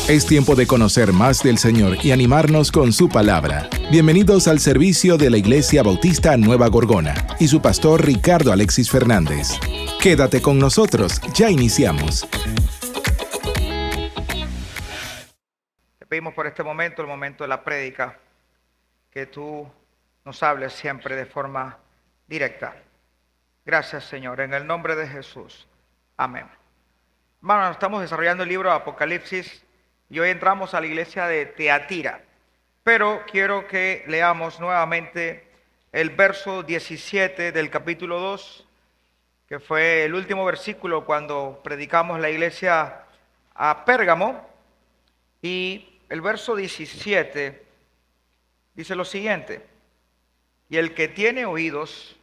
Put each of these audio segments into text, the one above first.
Es tiempo de conocer más del Señor y animarnos con su palabra. Bienvenidos al servicio de la Iglesia Bautista Nueva Gorgona y su pastor Ricardo Alexis Fernández. Quédate con nosotros, ya iniciamos. Te pedimos por este momento, el momento de la prédica, que tú nos hables siempre de forma directa. Gracias, Señor, en el nombre de Jesús. Amén. Hermanos, estamos desarrollando el libro de Apocalipsis y hoy entramos a la iglesia de Tiatira. Pero quiero que leamos nuevamente el verso 17 del capítulo 2, que fue el último versículo cuando predicamos la iglesia a Pérgamo. Y el verso 17 dice lo siguiente: y el que tiene oídos,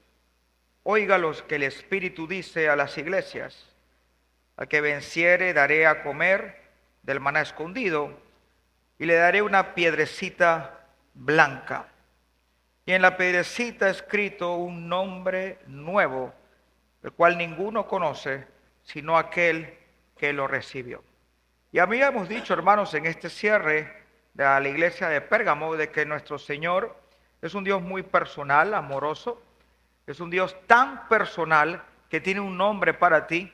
oiga los que el Espíritu dice a las iglesias. Al que venciere daré a comer del maná escondido, y le daré una piedrecita blanca. Y en la piedrecita escrito un nombre nuevo, el cual ninguno conoce, sino aquel que lo recibió. Y habíamos dicho, hermanos, en este cierre de la iglesia de Pérgamo, de que nuestro Señor es un Dios muy personal, amoroso. Es un Dios tan personal que tiene un nombre para ti,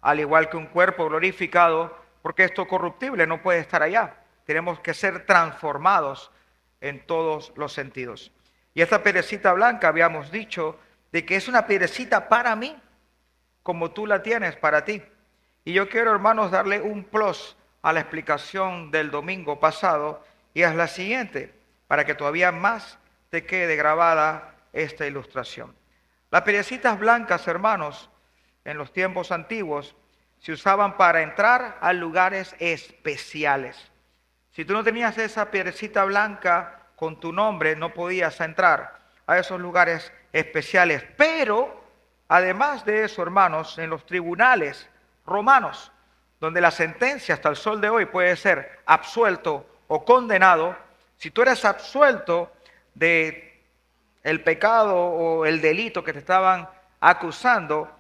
al igual que un cuerpo glorificado, porque esto corruptible no puede estar allá. Tenemos que ser transformados en todos los sentidos. Y esta piedrecita blanca, habíamos dicho, de que es una piedrecita para mí, como tú la tienes para ti. Y yo quiero, hermanos, darle un plus a la explicación del domingo pasado, y es la siguiente, para que todavía más te quede grabada esta ilustración. Las piedrecitas blancas, hermanos, en los tiempos antiguos, se usaban para entrar a lugares especiales. Si tú no tenías esa piedrecita blanca con tu nombre, no podías entrar a esos lugares especiales. Pero, además de eso, hermanos, en los tribunales romanos, donde la sentencia hasta el sol de hoy puede ser absuelto o condenado, si tú eres absuelto de el pecado o el delito que te estaban acusando,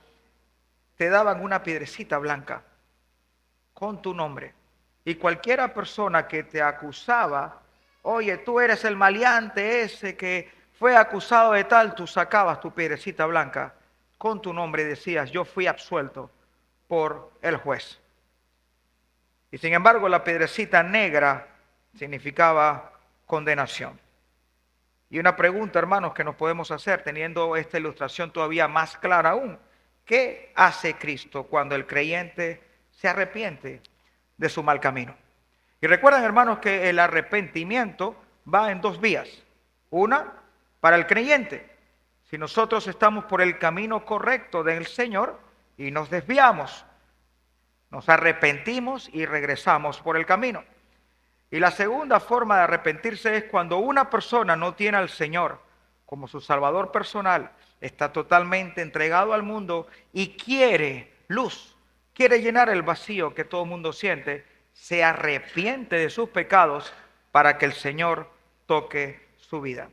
te daban una piedrecita blanca con tu nombre. Y cualquiera persona que te acusaba, oye, tú eres el maleante ese que fue acusado de tal, tú sacabas tu piedrecita blanca con tu nombre y decías: yo fui absuelto por el juez. Y sin embargo, la piedrecita negra significaba condenación. Y una pregunta, hermanos, que nos podemos hacer teniendo esta ilustración todavía más clara aún: ¿qué hace Cristo cuando el creyente se arrepiente de su mal camino? Y recuerden, hermanos, que el arrepentimiento va en dos vías. Una, para el creyente. Si nosotros estamos por el camino correcto del Señor y nos desviamos, nos arrepentimos y regresamos por el camino. Y la segunda forma de arrepentirse es cuando una persona no tiene al Señor como su Salvador personal, está totalmente entregado al mundo y quiere luz, quiere llenar el vacío que todo el mundo siente, se arrepiente de sus pecados para que el Señor toque su vida.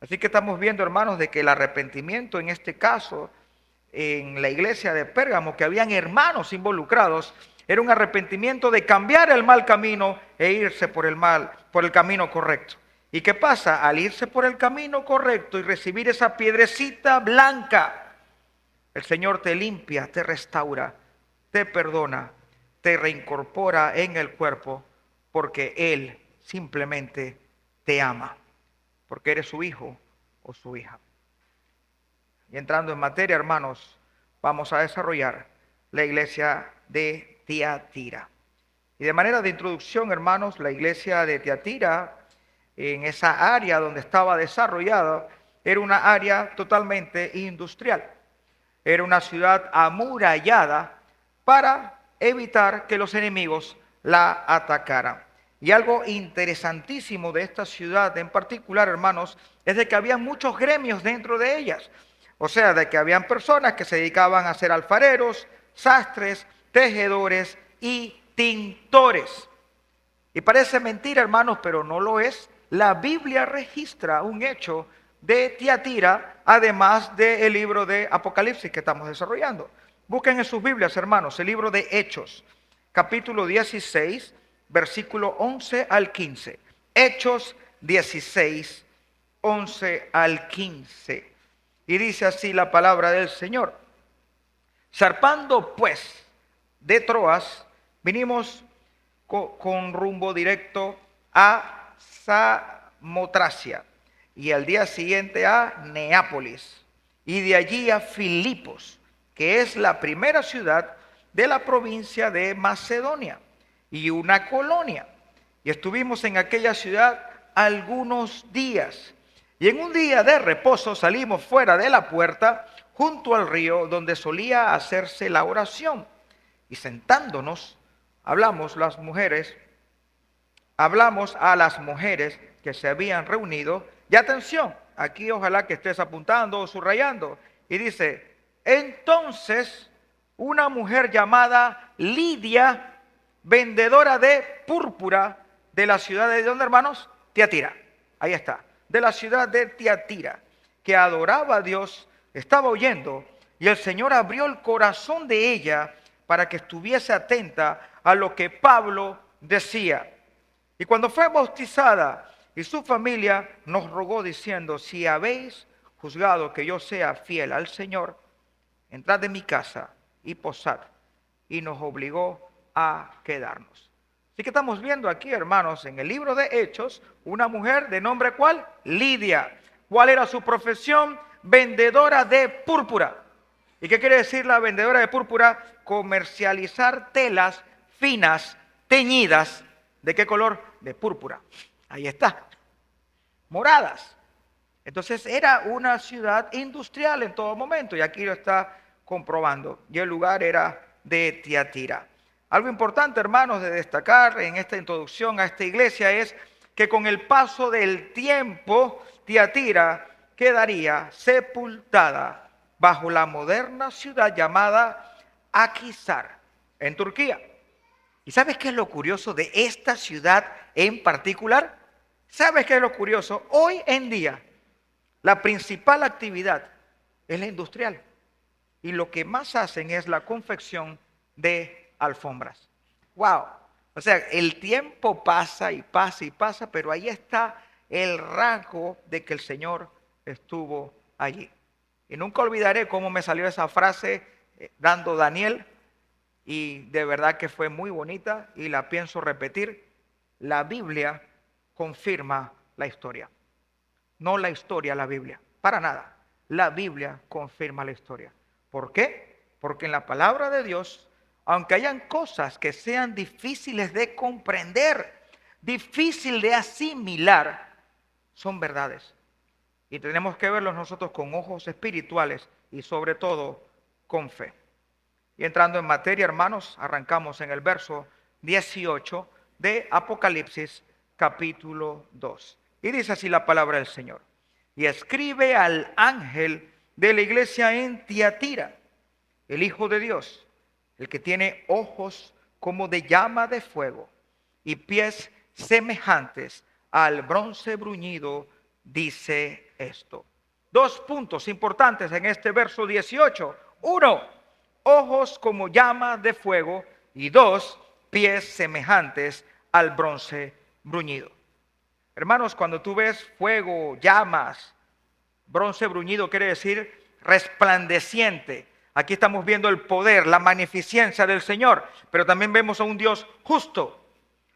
Así que estamos viendo, hermanos, de que el arrepentimiento en este caso, en la iglesia de Pérgamo, que habían hermanos involucrados, era un arrepentimiento de cambiar el mal camino e irse por el camino correcto. ¿Y qué pasa? Al irse por el camino correcto y recibir esa piedrecita blanca, el Señor te limpia, te restaura, te perdona, te reincorpora en el cuerpo, porque Él simplemente te ama, porque eres su hijo o su hija. Y entrando en materia, hermanos, vamos a desarrollar la iglesia de Tiatira. Y de manera de introducción, hermanos, la iglesia de Tiatira, en esa área donde estaba desarrollada, era una área totalmente industrial. Era una ciudad amurallada para evitar que los enemigos la atacaran. Y algo interesantísimo de esta ciudad en particular, hermanos, es de que había muchos gremios dentro de ellas. O sea, de que habían personas que se dedicaban a ser alfareros, sastres, tejedores y tintores. Y parece mentira, hermanos, pero no lo es. La Biblia registra un hecho de Tiatira, además del libro de Apocalipsis que estamos desarrollando. Busquen en sus Biblias, hermanos, el libro de Hechos, capítulo 16, versículo 11 al 15. Hechos 16, 11 al 15. Y dice así la palabra del Señor. Zarpando pues de Troas, vinimos con rumbo directo a Samotracia y al día siguiente a Neápolis y de allí a Filipos, que es la primera ciudad de la provincia de Macedonia y una colonia. Y estuvimos en aquella ciudad algunos días. Y en un día de reposo salimos fuera de la puerta junto al río donde solía hacerse la oración. Y sentándonos, hablamos a las mujeres que se habían reunido. Y atención, aquí ojalá que estés apuntando o subrayando. Y dice, entonces una mujer llamada Lidia, vendedora de púrpura de la ciudad de ¿dónde, hermanos? Tiatira. Ahí está. De la ciudad de Tiatira, que adoraba a Dios, estaba oyendo, y el Señor abrió el corazón de ella para que estuviese atenta a lo que Pablo decía. Y cuando fue bautizada y su familia nos rogó diciendo, si habéis juzgado que yo sea fiel al Señor, entrad en mi casa y posad. Y nos obligó a quedarnos. Así que estamos viendo aquí, hermanos, en el libro de Hechos, una mujer de nombre ¿cuál? Lidia. ¿Cuál era su profesión? Vendedora de púrpura. ¿Y qué quiere decir la vendedora de púrpura? Comercializar telas finas, teñidas. ¿De qué color? De púrpura. Ahí está. Moradas. Entonces era una ciudad industrial en todo momento. Y aquí lo está comprobando. Y el lugar era de Tiatira. Algo importante, hermanos, de destacar en esta introducción a esta iglesia es que con el paso del tiempo, Tiatira quedaría sepultada bajo la moderna ciudad llamada Akhisar, en Turquía. ¿Y sabes qué es lo curioso de esta ciudad en particular? ¿Sabes qué es lo curioso? Hoy en día, la principal actividad es la industrial. Y lo que más hacen es la confección de alfombras. Wow. O sea, el tiempo pasa y pasa y pasa, pero ahí está el rasgo de que el Señor estuvo allí. Y nunca olvidaré cómo me salió esa frase dando Daniel, y de verdad que fue muy bonita y la pienso repetir. La Biblia confirma la historia. No la historia, la Biblia. Para nada. La Biblia confirma la historia. ¿Por qué? Porque en la palabra de Dios, aunque hayan cosas que sean difíciles de comprender, difícil de asimilar, son verdades. Y tenemos que verlos nosotros con ojos espirituales y sobre todo con fe. Y entrando en materia, hermanos, arrancamos en el verso 18 de Apocalipsis capítulo 2. Y dice así la palabra del Señor. Y escribe al ángel de la iglesia en Tiatira, el Hijo de Dios, el que tiene ojos como de llama de fuego y pies semejantes al bronce bruñido, dice esto. Dos puntos importantes en este verso 18. Uno, ojos como llama de fuego, y dos, pies semejantes al bronce bruñido. Hermanos, cuando tú ves fuego, llamas, bronce bruñido quiere decir resplandeciente. Aquí estamos viendo el poder, la magnificencia del Señor, pero también vemos a un Dios justo,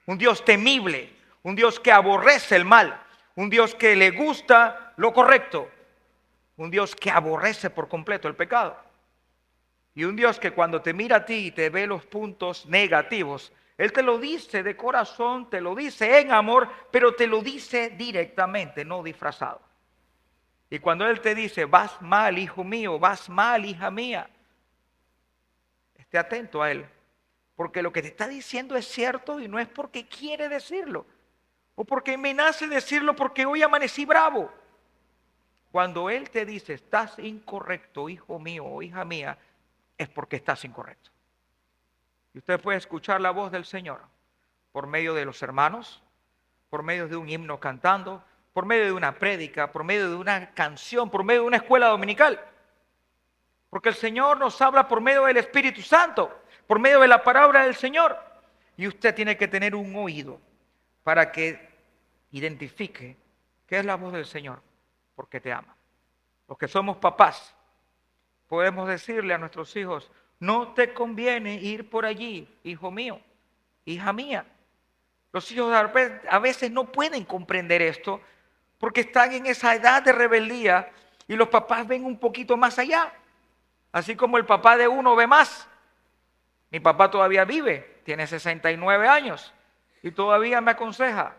un Dios temible, un Dios que aborrece el mal, un Dios que le gusta lo correcto, un Dios que aborrece por completo el pecado. Y un Dios que cuando te mira a ti y te ve los puntos negativos, Él te lo dice de corazón, te lo dice en amor, pero te lo dice directamente, no disfrazado. Y cuando Él te dice, vas mal, hijo mío, vas mal, hija mía, esté atento a Él. Porque lo que te está diciendo es cierto y no es porque quiere decirlo. O porque me nace decirlo porque hoy amanecí bravo. Cuando Él te dice, estás incorrecto, hijo mío o hija mía, es porque estás incorrecto. Y usted puede escuchar la voz del Señor por medio de los hermanos, por medio de un himno cantando, por medio de una prédica, por medio de una canción, por medio de una escuela dominical. Porque el Señor nos habla por medio del Espíritu Santo, por medio de la palabra del Señor. Y usted tiene que tener un oído para que identifique qué es la voz del Señor, porque te ama. Los que somos papás, podemos decirle a nuestros hijos, no te conviene ir por allí, hijo mío, hija mía. Los hijos a veces no pueden comprender esto porque están en esa edad de rebeldía y los papás ven un poquito más allá. Así como el papá de uno ve más. Mi papá todavía vive, tiene 69 años y todavía me aconseja.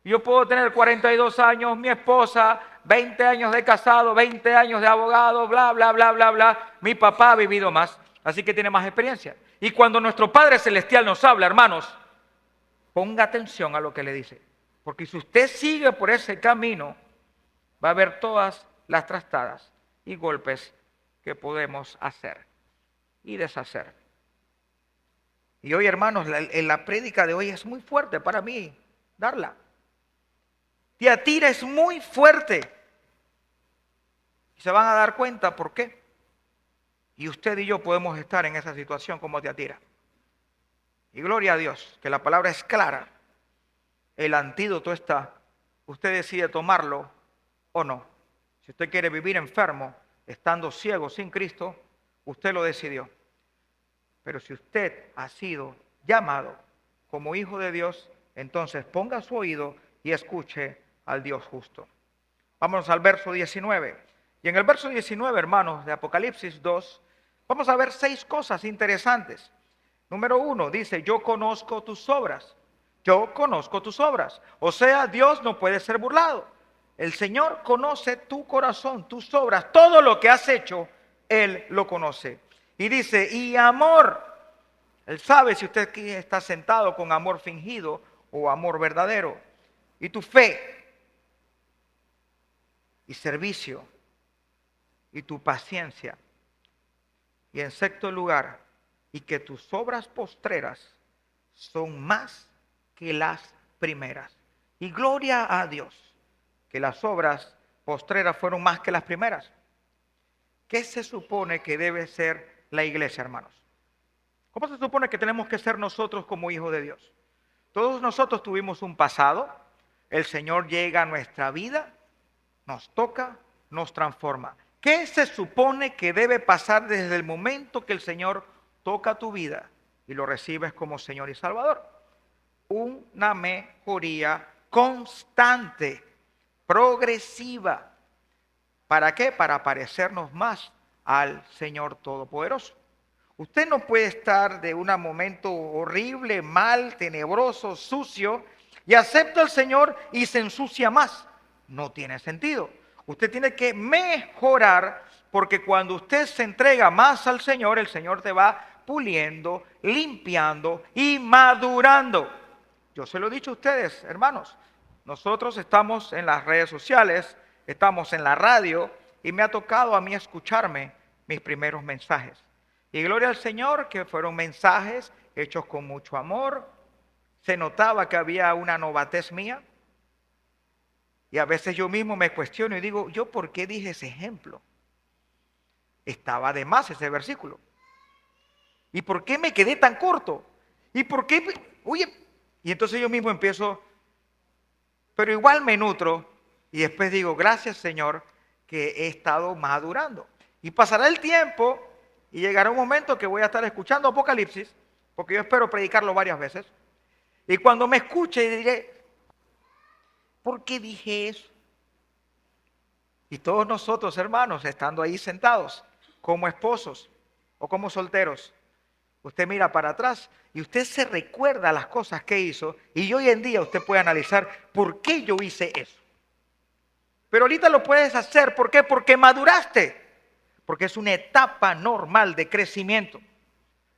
Yo puedo tener 42 años, mi esposa, 20 años de casado, 20 años de abogado, bla, bla, bla, bla, bla. Mi papá ha vivido más, así que tiene más experiencia. Y cuando nuestro Padre Celestial nos habla, hermanos, ponga atención a lo que le dice. Porque si usted sigue por ese camino, va a ver todas las trastadas y golpes que podemos hacer y deshacer. Y hoy, hermanos, la prédica de hoy es muy fuerte para mí darla. Tiatira es muy fuerte. Y se van a dar cuenta por qué. Y usted y yo podemos estar en esa situación como Tiatira. Y gloria a Dios, que la palabra es clara. El antídoto está. Usted decide tomarlo o no. Si usted quiere vivir enfermo, estando ciego sin Cristo, usted lo decidió. Pero si usted ha sido llamado como hijo de Dios, entonces ponga su oído y escuche al Dios justo. Vamos al verso 19. Y en el verso 19, hermanos, de Apocalipsis 2, vamos a ver 6 cosas interesantes. Número 1, dice, yo conozco tus obras. Yo conozco tus obras. O sea, Dios no puede ser burlado. El Señor conoce tu corazón, tus obras, todo lo que has hecho, Él lo conoce. Y dice, y amor. Él sabe si usted aquí está sentado con amor fingido o amor verdadero. Y tu fe, y servicio, y tu paciencia. Y en sexto lugar, y que tus obras postreras son más que las primeras. Y gloria a Dios, que las obras postreras fueron más que las primeras. ¿Qué se supone que debe ser la iglesia, hermanos? ¿Cómo se supone que tenemos que ser nosotros como hijos de Dios? Todos nosotros tuvimos un pasado. El Señor llega a nuestra vida, nos toca, nos transforma. ¿Qué se supone que debe pasar desde el momento que el Señor toca tu vida y lo recibes como Señor y Salvador? Una mejoría constante, progresiva. ¿Para qué? Para parecernos más al Señor Todopoderoso. Usted no puede estar de un momento horrible, mal, tenebroso, sucio, y acepta al Señor y se ensucia más. No tiene sentido. Usted tiene que mejorar, porque cuando usted se entrega más al Señor, el Señor te va puliendo, limpiando y madurando. Yo se lo he dicho a ustedes, hermanos. Nosotros estamos en las redes sociales, estamos en la radio, y me ha tocado a mí escucharme mis primeros mensajes. Y gloria al Señor que fueron mensajes hechos con mucho amor. Se notaba que había una novatez mía. Y a veces yo mismo me cuestiono y digo, ¿yo por qué dije ese ejemplo? Estaba de más ese versículo. ¿Y por qué me quedé tan corto? ¿Y por qué? Oye, y entonces yo mismo empiezo, pero igual me nutro y después digo, gracias Señor que he estado madurando. Y pasará el tiempo y llegará un momento que voy a estar escuchando Apocalipsis, porque yo espero predicarlo varias veces. Y cuando me escuche diré, ¿por qué dije eso? Y todos nosotros, hermanos, estando ahí sentados, como esposos o como solteros, usted mira para atrás y usted se recuerda las cosas que hizo y hoy en día usted puede analizar por qué yo hice eso. Pero ahorita lo puedes hacer, ¿por qué? Porque maduraste, porque es una etapa normal de crecimiento.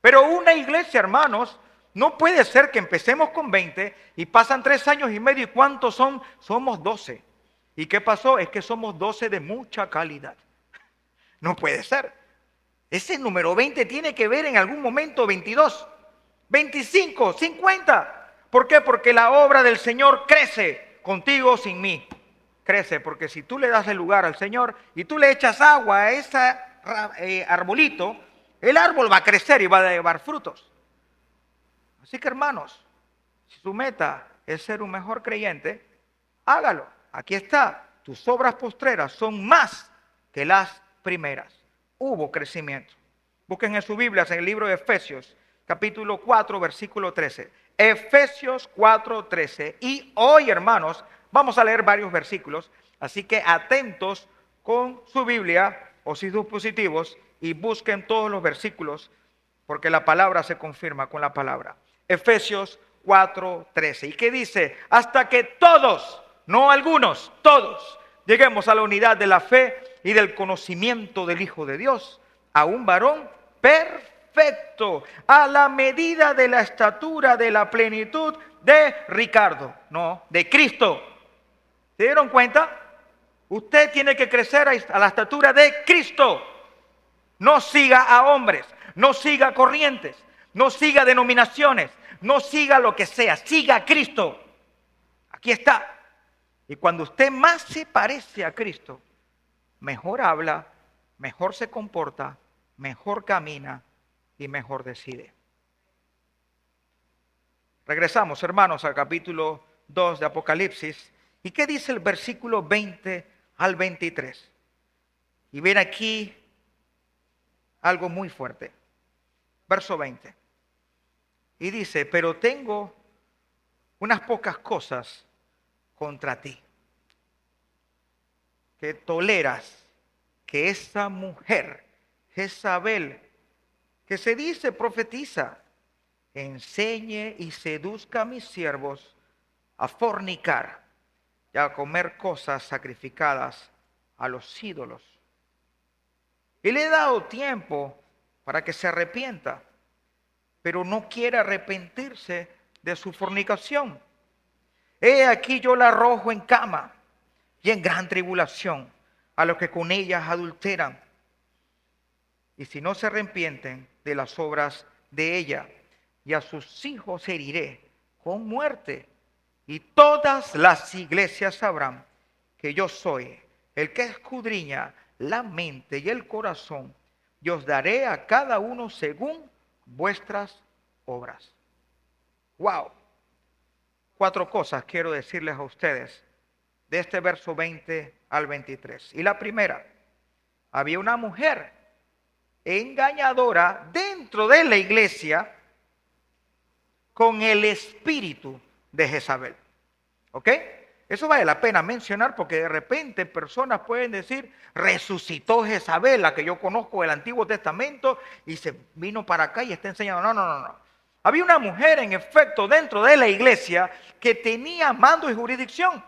Pero una iglesia, hermanos, no puede ser que empecemos con 20 y pasan 3 años y medio. ¿Y cuántos son? Somos 12. ¿Y qué pasó? Es que somos 12 de mucha calidad. No puede ser. Ese número 20 tiene que ver en algún momento 22, 25, 50. ¿Por qué? Porque la obra del Señor crece contigo o sin mí. Crece, porque si tú le das el lugar al Señor y tú le echas agua a ese arbolito, el árbol va a crecer y va a llevar frutos. Así que hermanos, si su meta es ser un mejor creyente, hágalo. Aquí está. Tus obras postreras son más que las primeras. Hubo crecimiento. Busquen en sus Biblias en el libro de Efesios, capítulo 4, versículo 13. Efesios 4, 13. Y hoy, hermanos, vamos a leer varios versículos. Así que atentos con su Biblia o sus dispositivos y busquen todos los versículos, porque la palabra se confirma con la palabra. Efesios 4:13. ¿Y qué dice? Hasta que todos, no algunos, todos, lleguemos a la unidad de la fe y del conocimiento del Hijo de Dios, a un varón perfecto, a la medida de la estatura de la plenitud de Ricardo, no, de Cristo. ¿Se dieron cuenta? Usted tiene que crecer a la estatura de Cristo. No siga a hombres, no siga corrientes, no siga denominaciones, no siga lo que sea, siga a Cristo. Aquí está. Y cuando usted más se parece a Cristo, mejor habla, mejor se comporta, mejor camina y mejor decide. Regresamos, hermanos, al capítulo 2 de Apocalipsis. ¿Y qué dice el versículo 20 al 23? Y ven aquí algo muy fuerte. Verso 20. Y dice, pero tengo unas pocas cosas contra ti, que toleras que esa mujer, Jezabel, que se dice profetiza, enseñe y seduzca a mis siervos a fornicar y a comer cosas sacrificadas a los ídolos. Y le he dado tiempo para que se arrepienta, pero no quiere arrepentirse de su fornicación. He aquí yo la arrojo en cama y en gran tribulación a los que con ellas adulteran. Y si no se arrepienten de las obras de ella, y a sus hijos heriré con muerte. Y todas las iglesias sabrán que yo soy el que escudriña la mente y el corazón, y os daré a cada uno según vuestras obras. ¡Wow! 4 cosas quiero decirles a ustedes de este verso 20 al 23. Y la primera, había una mujer engañadora dentro de la iglesia con el espíritu de Jezabel. ¿Ok? Eso vale la pena mencionar porque de repente personas pueden decir, resucitó Jezabel, la que yo conozco del Antiguo Testamento, y se vino para acá y está enseñando. No. Había una mujer, en efecto, dentro de la iglesia que tenía mando y jurisdicción.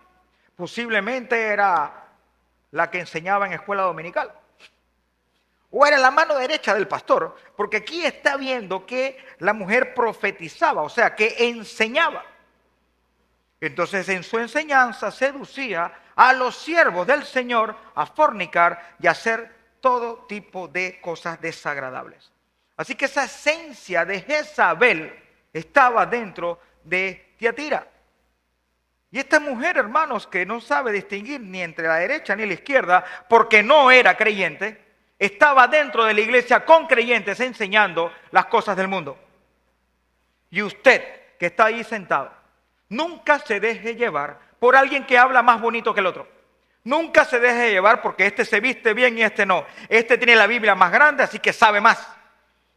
Posiblemente era la que enseñaba en escuela dominical. O era la mano derecha del pastor, porque aquí está viendo que la mujer profetizaba, o sea, que enseñaba. Entonces en su enseñanza seducía a los siervos del Señor a fornicar y a hacer todo tipo de cosas desagradables. Así que esa esencia de Jezabel estaba dentro de Tiatira. Y esta mujer, hermanos, que no sabe distinguir ni entre la derecha ni la izquierda, porque no era creyente, estaba dentro de la iglesia con creyentes enseñando las cosas del mundo. Y usted, que está ahí sentado, nunca se deje llevar por alguien que habla más bonito que el otro. Nunca se deje llevar porque este se viste bien y este no. Este tiene la Biblia más grande, así que sabe más.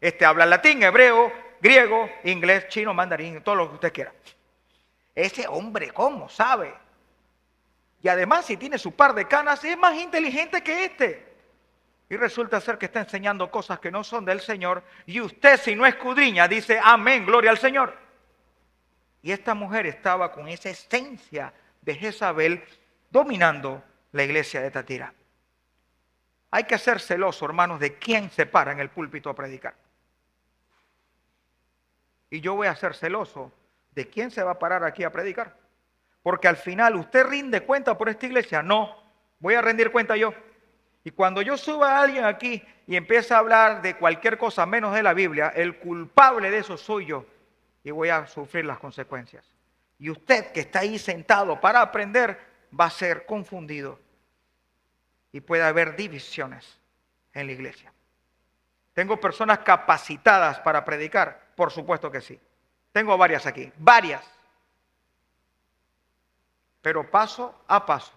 Este habla latín, hebreo, griego, inglés, chino, mandarín, todo lo que usted quiera. Ese hombre, ¿cómo sabe? Y además, si tiene su par de canas, es más inteligente que este. Y resulta ser que está enseñando cosas que no son del Señor. Y usted, si no escudriña, dice, amén, gloria al Señor. Y esta mujer estaba con esa esencia de Jezabel dominando la iglesia de Tiatira. Hay que ser celoso, hermanos, de quién se para en el púlpito a predicar. Y yo voy a ser celoso de quién se va a parar aquí a predicar. Porque al final, ¿usted rinde cuenta por esta iglesia? No, voy a rendir cuenta yo. Y cuando yo suba a alguien aquí y empiece a hablar de cualquier cosa menos de la Biblia, el culpable de eso soy yo. Y voy a sufrir las consecuencias. Y usted que está ahí sentado para aprender va a ser confundido. Y puede haber divisiones en la iglesia. ¿Tengo personas capacitadas para predicar? Por supuesto que sí. Tengo varias aquí, varias. Pero paso a paso.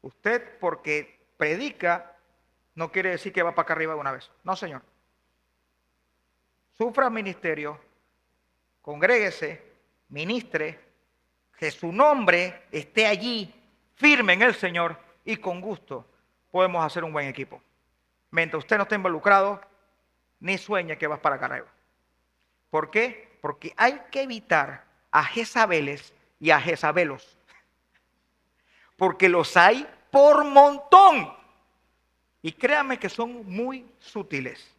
Usted porque predica no quiere decir que va para acá arriba de una vez. No, señor. Sufra ministerio, congréguese, ministre, que su nombre esté allí firme en el Señor y con gusto podemos hacer un buen equipo. Mientras usted no esté involucrado, ni sueñe que vas para acá arriba. ¿Por qué? Porque hay que evitar a Jezabeles y a Jezabelos. Porque los hay por montón. Y créanme que son muy sutiles.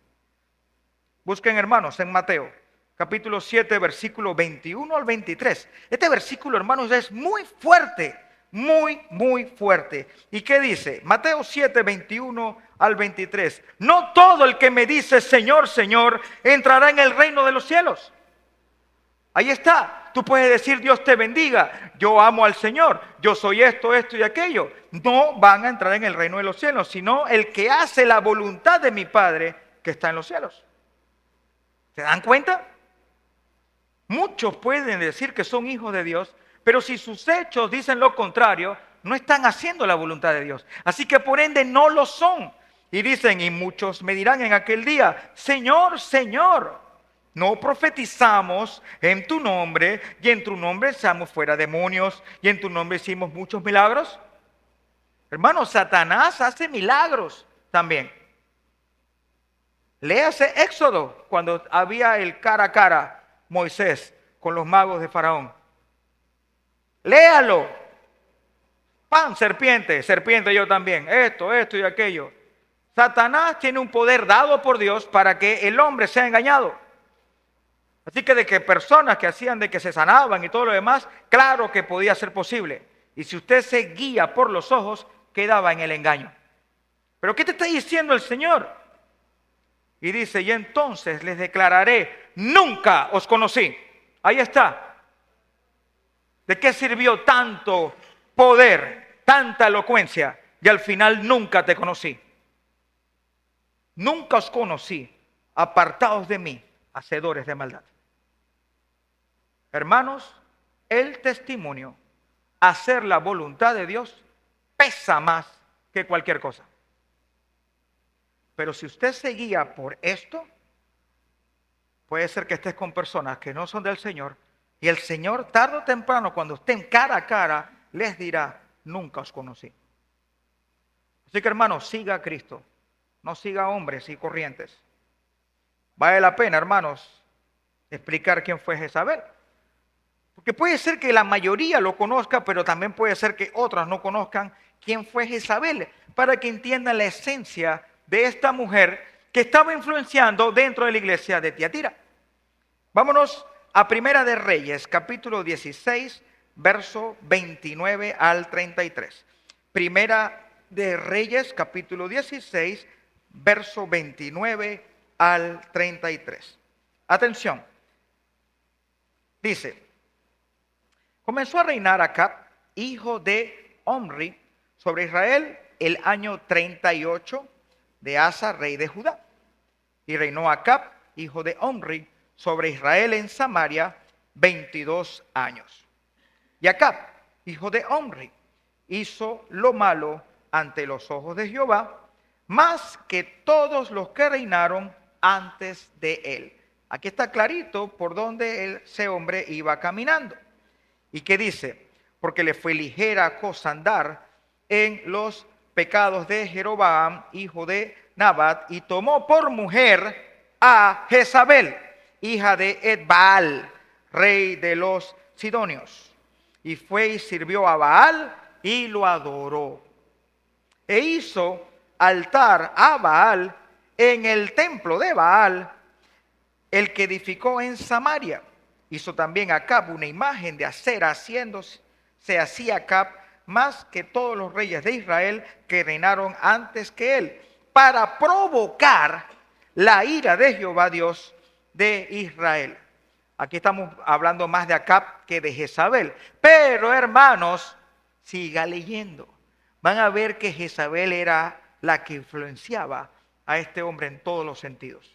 Busquen, hermanos, en Mateo, capítulo 7, versículo 21 al 23. Este versículo, hermanos, es muy fuerte, muy fuerte. ¿Y qué dice? Mateo 7, 21 al 23. No todo el que me dice Señor, Señor, entrará en el reino de los cielos. Ahí está. Tú puedes decir Dios te bendiga, yo amo al Señor, yo soy esto, esto y aquello. No van a entrar en el reino de los cielos, sino el que hace la voluntad de mi Padre que está en los cielos. ¿Se dan cuenta? Muchos pueden decir que son hijos de Dios, pero si sus hechos dicen lo contrario, no están haciendo la voluntad de Dios. Así que por ende no lo son. Y dicen, y muchos me dirán en aquel día, Señor, Señor, ¿no profetizamos en tu nombre y en tu nombre echamos fuera demonios y en tu nombre hicimos muchos milagros? Hermanos, Satanás hace milagros también. Léase Éxodo cuando había el cara a cara Moisés con los magos de Faraón. Léalo. Pan, serpiente, serpiente yo también. Esto y aquello. Satanás tiene un poder dado por Dios para que el hombre sea engañado. Así que de que personas que hacían de que se sanaban y todo lo demás, claro que podía ser posible. Y si usted se guía por los ojos, quedaba en el engaño. ¿Pero qué te está diciendo el Señor? Y dice, y entonces les declararé, nunca os conocí. Ahí está. ¿De qué sirvió tanto poder, tanta elocuencia? Y al final nunca te conocí. Nunca os conocí, apartados de mí, hacedores de maldad. Hermanos, el testimonio, hacer la voluntad de Dios, pesa más que cualquier cosa. Pero si usted se guía por esto, puede ser que estés con personas que no son del Señor y el Señor tarde o temprano, cuando estén cara a cara, les dirá, nunca os conocí. Así que hermanos, siga a Cristo, no siga a hombres y corrientes. Vale la pena, hermanos, explicar quién fue Jezabel. Porque puede ser que la mayoría lo conozca, pero también puede ser que otras no conozcan quién fue Jezabel, para que entiendan la esencia de esta mujer que estaba influenciando dentro de la iglesia de Tiatira. Vámonos a Primera de Reyes, capítulo 16, verso 29 al 33. Primera de Reyes, capítulo 16, verso 29 al 33. Atención. Dice, comenzó a reinar Acab, hijo de Omri, sobre Israel el año 38 de Asa, rey de Judá. Y reinó Acab, hijo de Omri, sobre Israel en Samaria 22 años. Y Acab, hijo de Omri, hizo lo malo ante los ojos de Jehová, más que todos los que reinaron antes de él. Aquí está clarito por donde ese hombre iba caminando. ¿Y qué dice? Porque le fue ligera cosa andar en los pecados de Jeroboam, hijo de Nabat, y tomó por mujer a Jezabel, hija de Edbaal, rey de los Sidonios. Y fue y sirvió a Baal y lo adoró. E hizo altar a Baal en el templo de Baal, el que edificó en Samaria. Hizo también Acab una imagen de acera, haciéndose así Acab más que todos los reyes de Israel que reinaron antes que él, para provocar la ira de Jehová Dios de Israel. Aquí estamos hablando más de Acab que de Jezabel. Pero hermanos, siga leyendo. Van a ver que Jezabel era la que influenciaba a este hombre en todos los sentidos.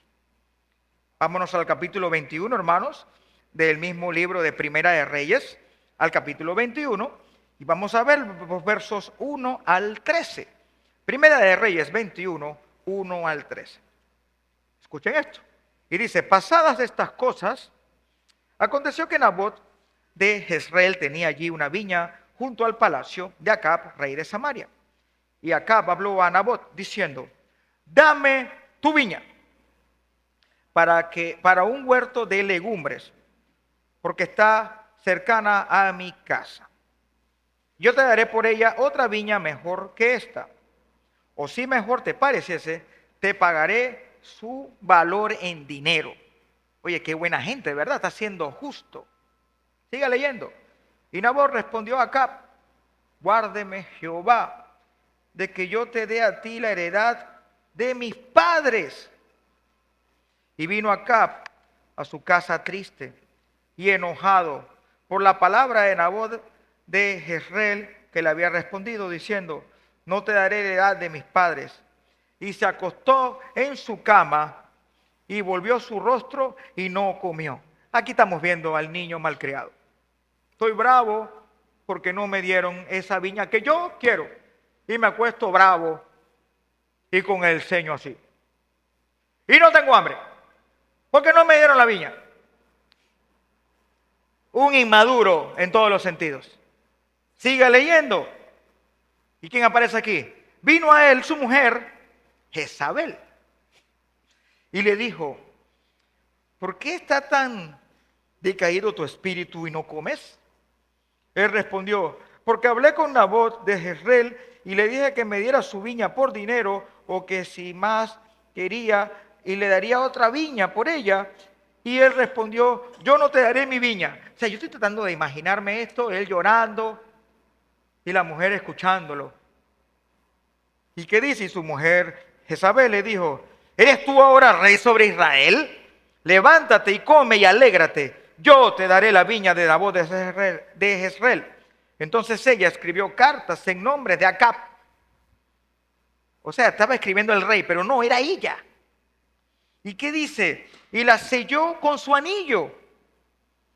Vámonos al capítulo 21, hermanos, del mismo libro de Primera de Reyes, al capítulo 21, y vamos a ver los versos 1 al 13. Primera de Reyes 21, 1 al 13. Escuchen esto. Y dice, pasadas estas cosas, aconteció que Nabot de Jezreel tenía allí una viña junto al palacio de Acab, rey de Samaria. Y Acab habló a Nabot diciendo, dame tu viña para un huerto de legumbres, porque está cercana a mi casa. Yo te daré por ella otra viña mejor que esta. O si mejor te pareciese, te pagaré su valor en dinero. Oye, qué buena gente, ¿verdad? Está siendo justo. Siga leyendo. Y Nabot respondió a Acab, guárdeme Jehová de que yo te dé a ti la heredad de mis padres. Y vino Acab a su casa triste y enojado por la palabra de Nabot de Jezreel, que le había respondido diciendo, no te daré heredad de mis padres. Y se acostó en su cama y volvió su rostro y no comió. Aquí estamos viendo al niño malcriado. Estoy bravo porque no me dieron esa viña que yo quiero. Y me acuesto bravo y con el ceño así. Y no tengo hambre porque no me dieron la viña. Un inmaduro en todos los sentidos. Siga leyendo. ¿Y quién aparece aquí? Vino a él su mujer, Jezabel. Y le dijo, ¿por qué está tan decaído tu espíritu y no comes? Él respondió, porque hablé con Nabot de Jezreel y le dije que me diera su viña por dinero o que si más quería y le daría otra viña por ella. Y él respondió, yo no te daré mi viña. O sea, yo estoy tratando de imaginarme esto, él llorando y la mujer escuchándolo. ¿Y qué dice? Y su mujer Jezabel le dijo, ¿eres tú ahora rey sobre Israel? Levántate y come y alégrate. Yo te daré la viña de Nabot de Jezreel. Entonces ella escribió cartas en nombre de Acab. O sea, estaba escribiendo el rey, pero no, era ella. ¿Y qué dice? Y las selló con su anillo.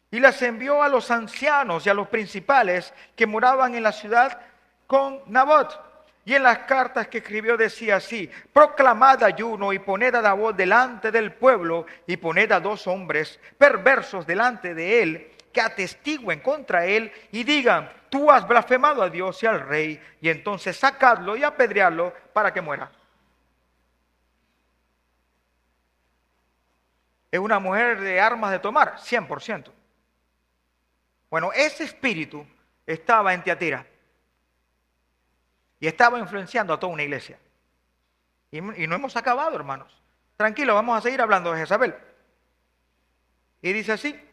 Y las envió a los ancianos y a los principales que moraban en la ciudad con Nabot. Y en las cartas que escribió decía así, proclamad ayuno y poned a Nabot delante del pueblo y poned a 2 hombres perversos delante de él que atestiguen contra él y digan, tú has blasfemado a Dios y al rey, y entonces sacadlo y apedreadlo para que muera. ¿Es una mujer de armas de tomar? 100%. Bueno, ese espíritu estaba en Tiatira. Y estaba influenciando a toda una iglesia. Y no hemos acabado, hermanos. Tranquilo, vamos a seguir hablando de Jezabel. Y dice así,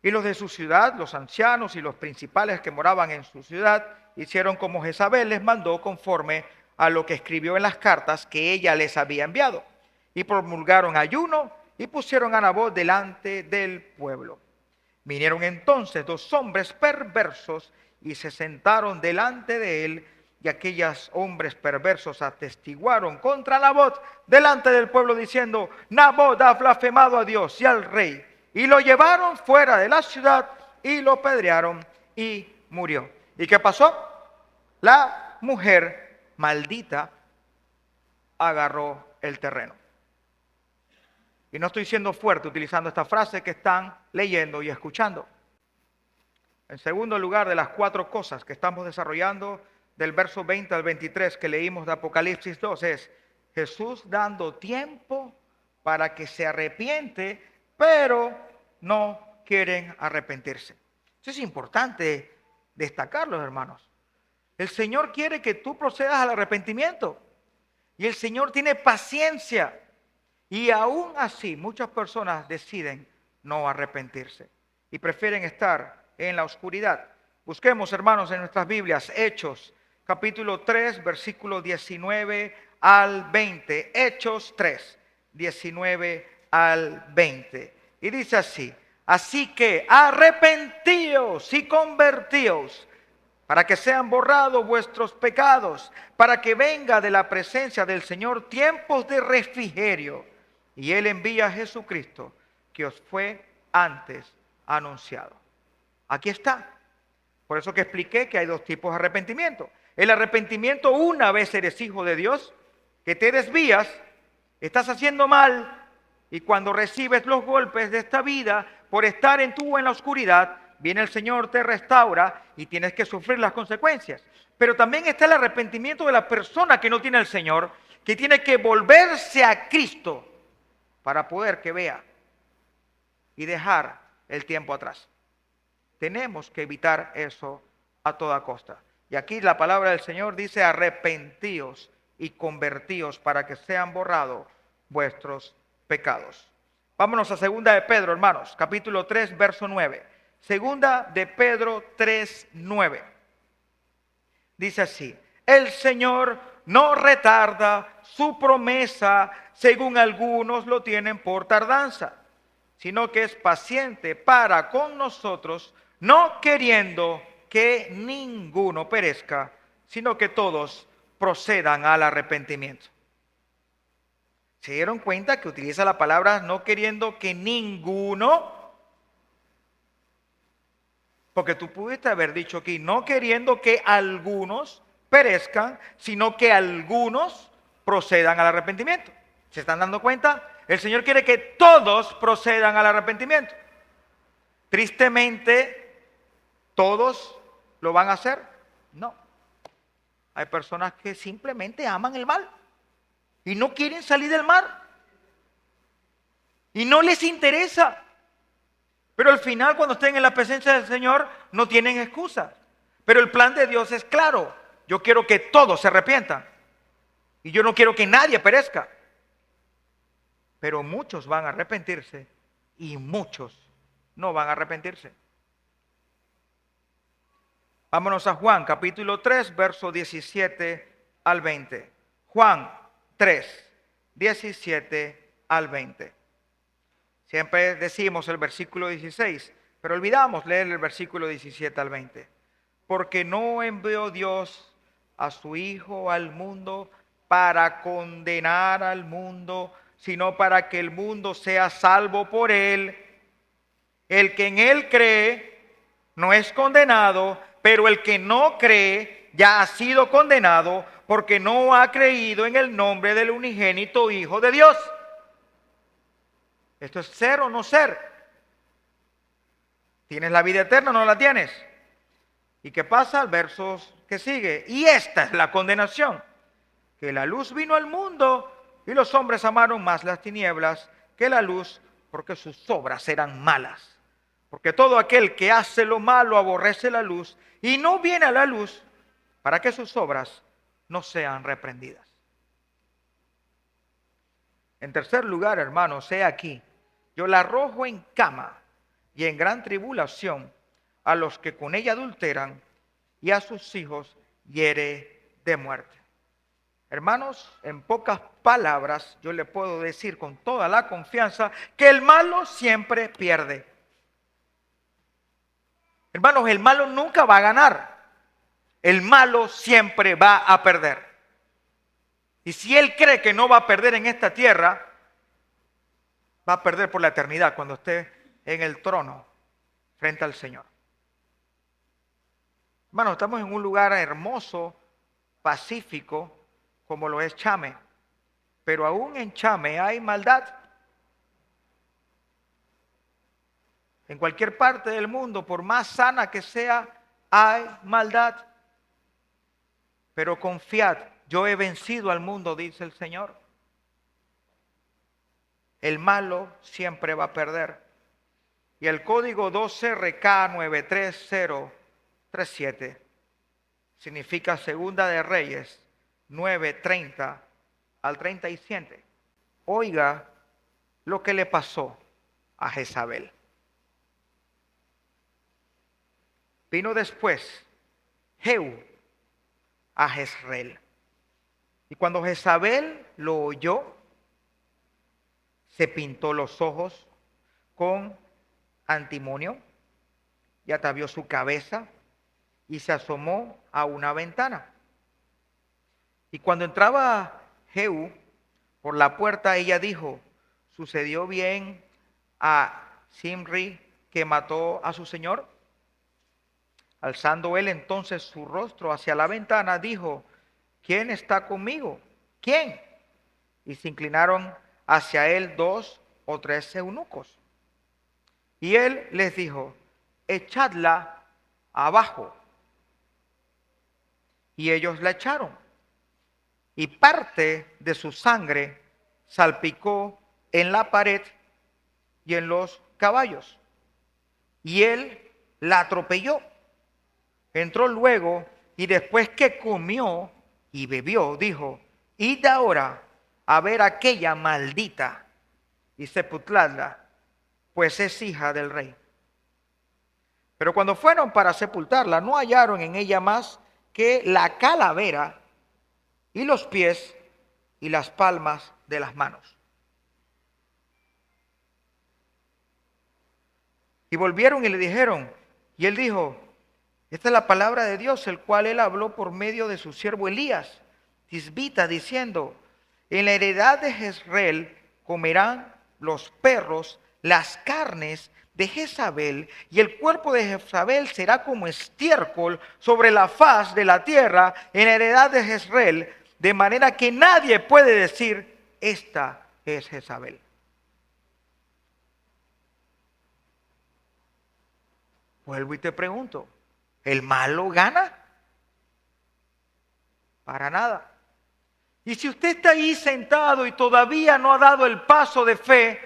y los de su ciudad, los ancianos y los principales que moraban en su ciudad, hicieron como Jezabel les mandó conforme a lo que escribió en las cartas que ella les había enviado. Y promulgaron ayuno y pusieron a Nabot delante del pueblo. Vinieron entonces 2 hombres perversos y se sentaron delante de él. Y aquellos hombres perversos atestiguaron contra Nabot delante del pueblo diciendo, Nabot ha blasfemado a Dios y al rey. Y lo llevaron fuera de la ciudad y lo apedrearon y murió. ¿Y qué pasó? La mujer maldita agarró el terreno. Y no estoy siendo fuerte utilizando esta frase que están leyendo y escuchando. En segundo lugar, de las 4 cosas que estamos desarrollando del verso 20 al 23 que leímos de Apocalipsis 2 es Jesús dando tiempo para que se arrepiente, pero no quieren arrepentirse. Eso es importante destacarlo, hermanos. El Señor quiere que tú procedas al arrepentimiento y el Señor tiene paciencia y aún así muchas personas deciden no arrepentirse y prefieren estar en la oscuridad. Busquemos, hermanos, en nuestras Biblias, Hechos, capítulo 3, versículo 19 al 20. Hechos 3, 19 al 20. Y dice así, así que arrepentíos y convertíos para que sean borrados vuestros pecados, para que venga de la presencia del Señor tiempos de refrigerio. y Él envía a Jesucristo, que os fue antes anunciado. Aquí está. Por eso que expliqué que hay dos tipos de arrepentimiento. El arrepentimiento una vez eres hijo de Dios, que te desvías, estás haciendo mal, y cuando recibes los golpes de esta vida por estar en la oscuridad, viene el Señor, te restaura y tienes que sufrir las consecuencias. Pero también está el arrepentimiento de la persona que no tiene al Señor, que tiene que volverse a Cristo para poder que vea y dejar el tiempo atrás. Tenemos que evitar eso a toda costa. Y aquí la palabra del Señor dice: arrepentíos y convertíos para que sean borrados vuestros pecados. Vámonos a segunda de Pedro, hermanos, capítulo 3, verso 9. Segunda de Pedro 3, 9. Dice así: el Señor no retarda su promesa, según algunos lo tienen por tardanza, sino que es paciente para con nosotros, no queriendo que ninguno perezca, sino que todos procedan al arrepentimiento. ¿Se dieron cuenta que utiliza la palabra no queriendo que ninguno? Porque tú pudiste haber dicho aquí, no queriendo que algunos perezcan, sino que algunos procedan al arrepentimiento. ¿Se están dando cuenta? El Señor quiere que todos procedan al arrepentimiento. Tristemente, ¿todos lo van a hacer? No. Hay personas que simplemente aman el mal y no quieren salir del mal. Y no les interesa. Pero al final, cuando estén en la presencia del Señor, no tienen excusas. Pero el plan de Dios es claro. Yo quiero que todos se arrepientan. Y yo no quiero que nadie perezca. Pero muchos van a arrepentirse y muchos no van a arrepentirse. Vámonos a Juan, capítulo 3, verso 17 al 20. Juan 3, 17 al 20. Siempre decimos el versículo 16, pero olvidamos leer el versículo 17 al 20. Porque no envió Dios a su Hijo al mundo para condenar al mundo, sino para que el mundo sea salvo por él. El que en él cree no es condenado, pero el que no cree ya ha sido condenado porque no ha creído en el nombre del unigénito Hijo de Dios. Esto es ser o no ser. ¿Tienes la vida eterna o no la tienes? ¿Y qué pasa? El verso que sigue. Y esta es la condenación: que la luz vino al mundo y los hombres amaron más las tinieblas que la luz, porque sus obras eran malas. Porque todo aquel que hace lo malo aborrece la luz y no viene a la luz para que sus obras no sean reprendidas. En tercer lugar, hermanos, he aquí, yo la arrojo en cama y en gran tribulación a los que con ella adulteran, y a sus hijos hiere de muerte. Hermanos, en pocas palabras, yo le puedo decir con toda la confianza que el malo siempre pierde. Hermanos, el malo nunca va a ganar. El malo siempre va a perder. Y si él cree que no va a perder en esta tierra, va a perder por la eternidad cuando esté en el trono frente al Señor. Hermanos, estamos en un lugar hermoso, pacífico, como lo es Chame. Pero aún en Chame hay maldad. En cualquier parte del mundo, por más sana que sea, hay maldad. Pero confiad, yo he vencido al mundo, dice el Señor. El malo siempre va a perder. Y el código 12RK93037 significa Segunda de Reyes 9:30 al 37. Oiga lo que le pasó a Jezabel. Vino después Jehú a Jezreel. Y cuando Jezabel lo oyó, se pintó los ojos con antimonio y atavió su cabeza y se asomó a una ventana. Y cuando entraba Jehú por la puerta, ella dijo: ¿Sucedió bien a Zimri que mató a su señor? Alzando él entonces su rostro hacia la ventana, dijo: ¿Quién está conmigo? ¿Quién? Y se inclinaron hacia él 2 o 3 eunucos. Y él les dijo: echadla abajo. Y ellos la echaron. Y parte de su sangre salpicó en la pared y en los caballos. Y él la atropelló. Entró luego y después que comió y bebió, dijo: id ahora a ver aquella maldita y sepultadla, pues es hija del rey. Pero cuando fueron para sepultarla, no hallaron en ella más que la calavera y los pies y las palmas de las manos. Y volvieron y le dijeron, y él dijo: esta es la palabra de Dios, el cual él habló por medio de su siervo Elías, tisbita, diciendo: en la heredad de Jezreel comerán los perros las carnes de Jezabel, y el cuerpo de Jezabel será como estiércol sobre la faz de la tierra en la heredad de Jezreel, de manera que nadie puede decir: esta es Jezabel. Vuelvo y te pregunto, ¿el malo gana? Para nada. Y si usted está ahí sentado y todavía no ha dado el paso de fe,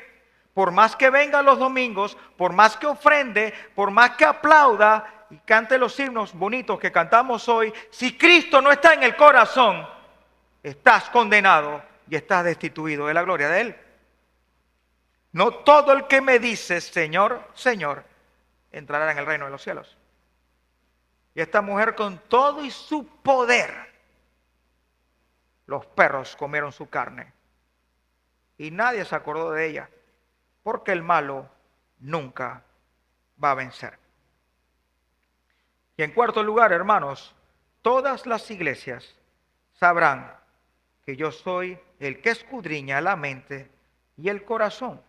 por más que venga los domingos, por más que ofrende, por más que aplauda y cante los himnos bonitos que cantamos hoy, si Cristo no está en el corazón, estás condenado y estás destituido de la gloria de Él. No todo el que me dice Señor, Señor, entrará en el reino de los cielos. Y esta mujer, con todo y su poder, los perros comieron su carne y nadie se acordó de ella, porque el malo nunca va a vencer. Y en cuarto lugar, hermanos, todas las iglesias sabrán que yo soy el que escudriña la mente y el corazón,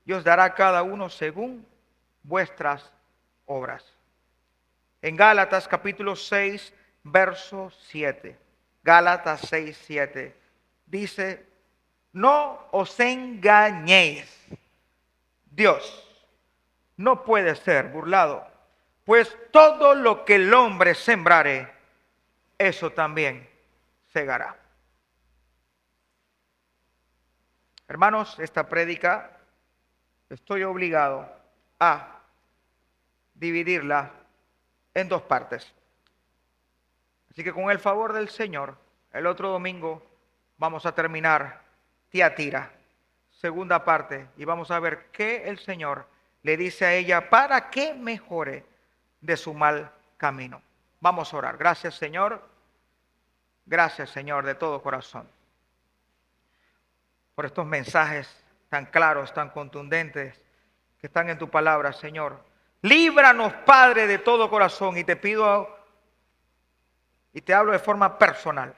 y os dará a cada uno según vuestras obras. En Gálatas capítulo 6, verso 7. Gálatas 6, 7. Dice: no os engañéis. Dios no puede ser burlado, pues todo lo que el hombre sembrare, eso también segará. Hermanos, esta prédica estoy obligado a dividirla en 2 partes. Así que con el favor del Señor, el otro domingo vamos a terminar Tiatira, segunda parte, y vamos a ver qué el Señor le dice a ella para que mejore de su mal camino. Vamos a orar. Gracias, Señor. Gracias, Señor, de todo corazón, por estos mensajes tan claros, tan contundentes que están en tu palabra, Señor. Líbranos, Padre, de todo corazón, y te pido y te hablo de forma personal,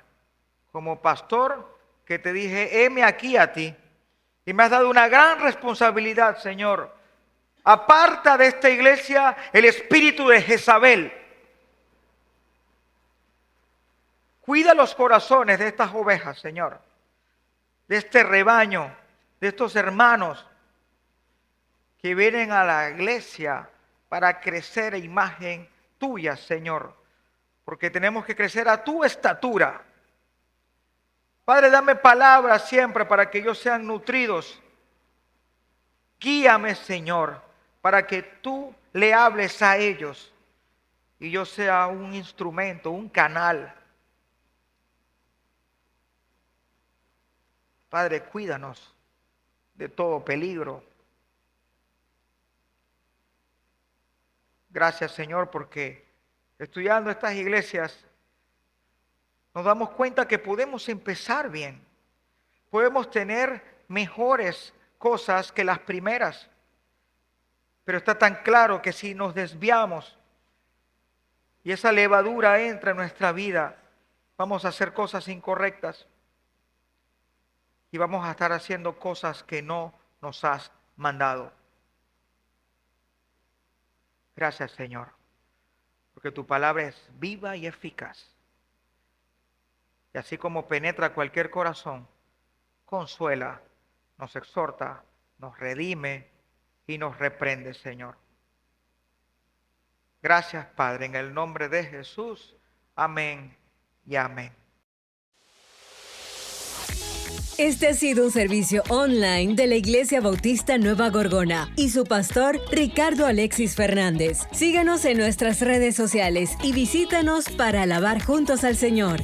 como pastor, que te dije: heme aquí a ti, y me has dado una gran responsabilidad, Señor. Aparta de esta iglesia el espíritu de Jezabel. Cuida los corazones de estas ovejas, Señor, de este rebaño, de estos hermanos que vienen a la iglesia para crecer a imagen tuya, Señor, porque tenemos que crecer a tu estatura. Padre, dame palabras siempre para que ellos sean nutridos. Guíame, Señor, para que tú le hables a ellos y yo sea un instrumento, un canal. Padre, cuídanos de todo peligro. Gracias, Señor, porque estudiando estas iglesias nos damos cuenta que podemos empezar bien. Podemos tener mejores cosas que las primeras. Pero está tan claro que si nos desviamos y esa levadura entra en nuestra vida, vamos a hacer cosas incorrectas y vamos a estar haciendo cosas que no nos has mandado. Gracias, Señor, porque tu palabra es viva y eficaz. Y así como penetra cualquier corazón, consuela, nos exhorta, nos redime y nos reprende, Señor. Gracias, Padre, en el nombre de Jesús. Amén y amén. Este ha sido un servicio online de la Iglesia Bautista Nueva Gorgona y su pastor Ricardo Alexis Fernández. Síganos en nuestras redes sociales y visítanos para alabar juntos al Señor.